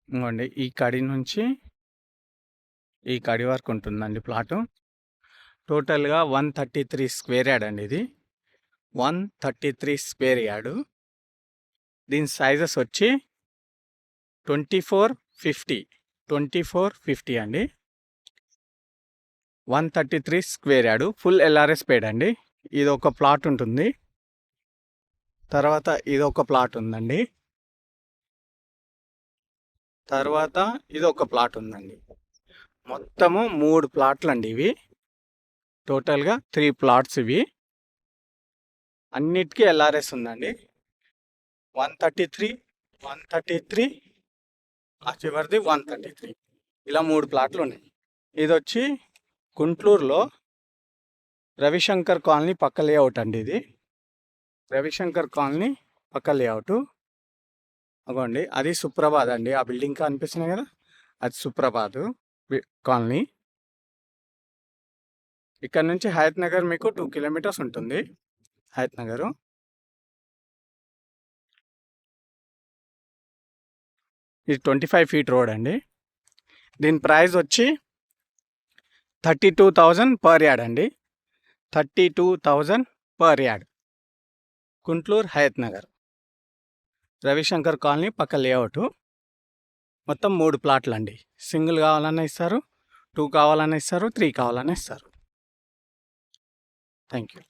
ఇంకోండి ఈ కడి నుంచి ఈ కడి వరకు ఉంటుందండి ప్లాటు. టోటల్గా 133 స్క్వేర్ యార్డ్ అండి ఇది. 133 స్క్వేర్ యార్డు. దీని సైజెస్ వచ్చి 2450 అండి. 133 స్క్వేర్ యార్డు ఫుల్ ఎల్ఆర్ఎస్ పేడ్ అండి. ఇది ఒక ప్లాట్ ఉంటుంది. తర్వాత ఇది ఒక ప్లాట్ ఉందండి. తర్వాత ఇది ఒక ప్లాట్ ఉందండి. మొత్తము 3 ప్లాట్లు అండి ఇవి. టోటల్గా 3 ప్లాట్స్ ఇవి. అన్నిటికీ ఎల్ఆర్ఎస్ ఉందండి. 133 ఆ చివరిది 133 ఇలా 3 ప్లాట్లు ఉన్నాయి. ఇది వచ్చి గుంటూరులో రవిశంకర్ కాలనీ పక్క లేఅవుట్ అండి. ఇది రవిశంకర్ కాలనీ పక్క లేఅవుట్. అగోండి అది సుప్రభాత్ అండి. ఆ బిల్డింగ్ కనిపిస్తున్నాయి కదా, అది సుప్రభాత్ కాలనీ. ఇక్కడ నుంచి హయత్ నగర్ మీకు 2 కిలోమీటర్స్ ఉంటుంది. హయత్ నగరు ఇది 25 ఫీట్ రోడ్ అండి. దీని ప్రైస్ వచ్చి 32,000 పర్ యార్డ్ అండి. 32,000 per yard. Guntur Hayath Nagar Ravishankar colony పక్క లేఅవుట్. మొత్తం 3 ప్లాట్లు అండి. సింగిల్ కావాలన్నా ఇస్తారు, 2 కావాలన్నా ఇస్తారు, 3 కావాలన్నా ఇస్తారు. Thank you.